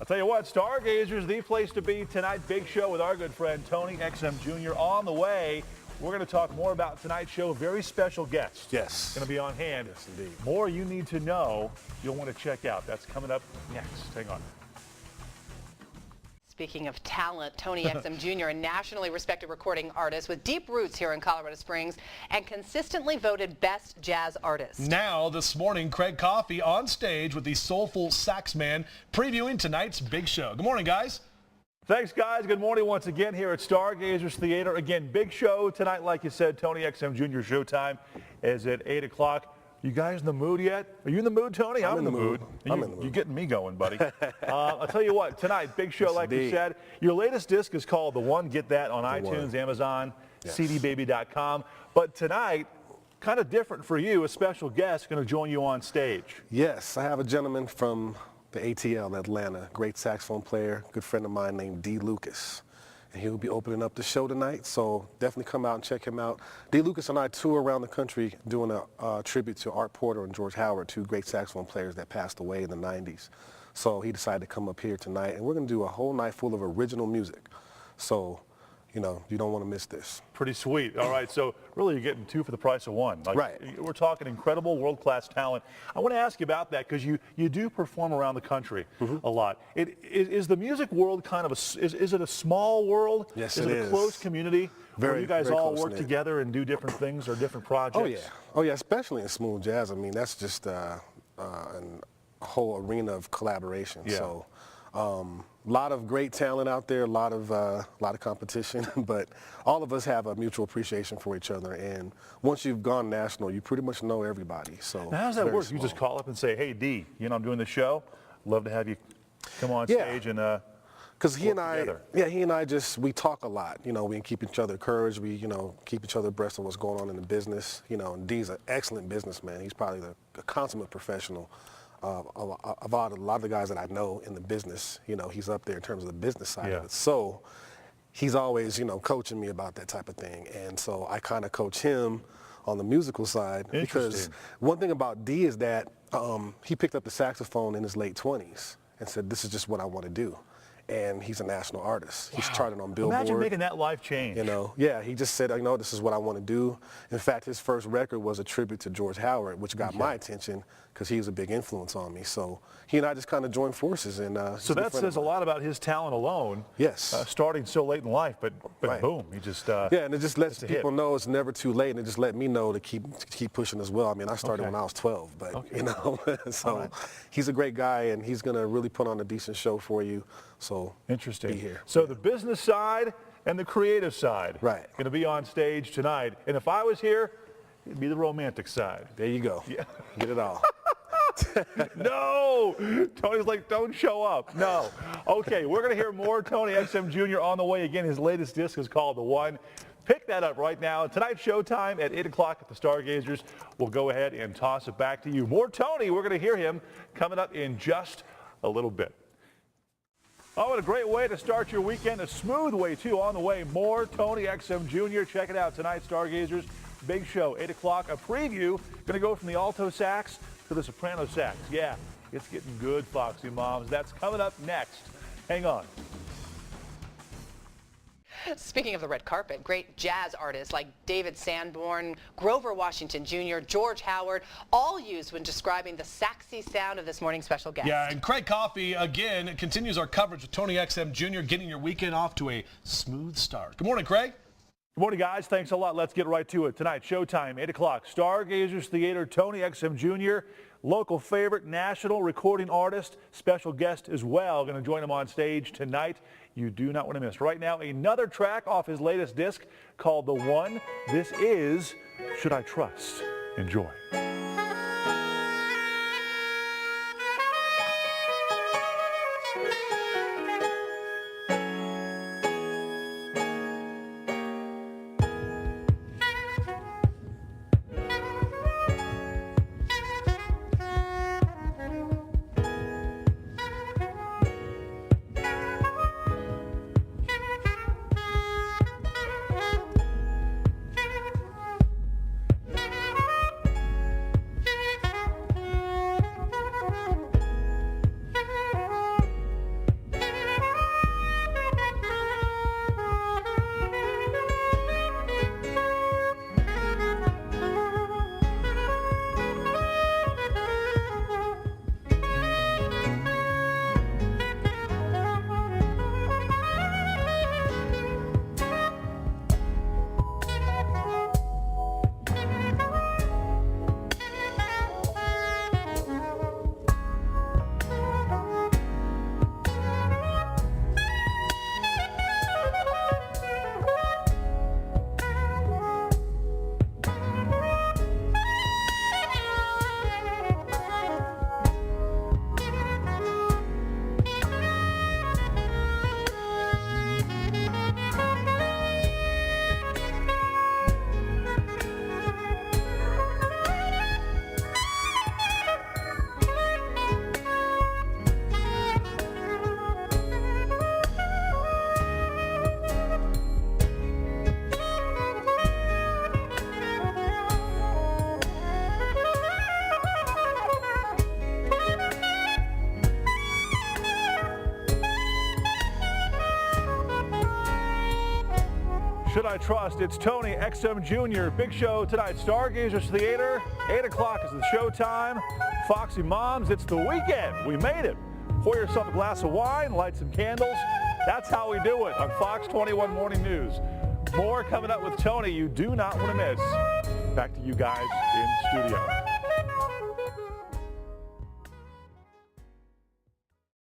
I'll tell you what, Stargazers, the place to be tonight. Big show with our good friend Tony Exum Jr. on the way. We're going to talk more about tonight's show. Very special guest. Yes. Going to be on hand. Yes, indeed. More you need to know, you'll want to check out. That's coming up next. Hang on. Speaking of talent, Tony Exum Jr., a nationally respected recording artist with deep roots here in Colorado Springs and consistently voted best jazz artist. Now, this morning, Craig Coffey on stage with the soulful sax-man previewing tonight's big show. Good morning, guys. Thanks, guys. Good morning once again here at Stargazers Theater. Again, big show tonight, like you said. Tony Exum Jr. showtime is at 8 o'clock. You guys in the mood yet? Are you in the mood, Tony? I'm in the mood. I'm in the mood. You're getting me going, buddy. I'll tell you what, tonight, big show, Yes, like indeed. you said. Your latest disc is called The One. Get that on iTunes, One. Amazon, Yes. cdbaby.com. But tonight, kind of different for you, a special guest going to join you on stage. Yes, I have a gentleman from the ATL, Atlanta, great saxophone player, good friend of mine named D. Lucas. And he'll be opening up the show tonight, so definitely come out and check him out. D. Lucas and I tour around the country doing a tribute to Art Porter and George Howard, two great saxophone players that passed away in the 90s. So he decided to come up here tonight, and we're going to do a whole night full of original music. So, you know, you don't want to miss this. Pretty sweet. All right, so really you're getting two for the price of one. Like, Right. We're talking incredible world-class talent. I want to ask you about that because you do perform around the country a lot. Is the music world kind of is it a small world? Yes, is it it a is. close community where Very, you guys very all work close-knit. together and do different things or different projects? Oh, yeah. Oh, yeah, especially in smooth jazz. I mean, that's just a whole arena of collaboration. Yeah. So, a lot of great talent out there, a lot of competition, but all of us have a mutual appreciation for each other. And once you've gone national, you pretty much know everybody. So Now, how does that very work? You just small. call up and say, hey, D, you know, I'm doing the show. Love to have you come on Yeah. stage and Because he work and I, together. yeah, he and I we talk a lot. You know, we keep each other encouraged. We, keep each other abreast of what's going on in the business. You know, and D's an excellent businessman. He's probably the consummate professional. Of a lot of the guys that I know in the business, he's up there in terms of the business side Yeah. of it. So he's always, coaching me about that type of thing. And so I kind of coach him on the musical side because Interesting. one thing about D is that he picked up the saxophone in his late 20s and said, this is just what I want to do. And he's a national artist. He's charted on Billboard. imagine making that life change. Yeah, he just said, this is what I want to do. In fact, his first record was a tribute to George Howard, which got my attention because he was a big influence on me. So he and I just kind of joined forces. And So that says a lot about his talent alone. Yes. Starting so late in life, but Right. boom, he just yeah, and it just lets a hit. people know it's never too late, and it just let me know to keep pushing as well. I mean, I started Okay. when I was 12, but Okay. so All right. he's a great guy, and he's gonna really put on a decent show for you. So interesting. be here. So the business side and the creative side, Right. going to be on stage tonight. And if I was here, it'd be the romantic side. There you go. Yeah. Get it all. No, Tony's like, don't show up. No. Okay, we're going to hear more Tony Exum Jr. on the way. Again, his latest disc is called The One. Pick that up right now. Tonight's showtime at 8 o'clock at the Stargazers. We'll go ahead and toss it back to you. More Tony. We're going to hear him coming up in just a little bit. Oh, what a great way to start your weekend. A smooth way, too, on the way. More Tony Exum Jr. Check it out tonight, Stargazers. Big show, 8 o'clock. A preview. Going to go from the alto sax to the soprano sax. Yeah, it's getting good, Foxy Moms. That's coming up next. Hang on. Speaking of the red carpet, great jazz artists like David Sanborn, Grover Washington Jr., George Howard, all used when describing the saxy sound of this morning's special guest. Yeah, and Craig Coffey, again, continues our coverage with Tony Exum Jr., getting your weekend off to a smooth start. Good morning, Craig. Good morning, guys. Thanks a lot. Let's get right to it. Tonight, showtime, 8 o'clock. Stargazers Theater, Tony Exum Jr., local favorite, national recording artist, special guest as well. Going to join him on stage tonight. You do not want to miss. Right now, another track off his latest disc called The One. This is Should I Trust? Enjoy. Should I Trust? It's Tony Exum Jr. Big show tonight. Stargazers Theater. 8 o'clock is the showtime. Foxy Moms, it's the weekend. We made it. Pour yourself a glass of wine, light some candles. That's how we do it on Fox 21 Morning News. More coming up with Tony you do not want to miss. Back to you guys in studio.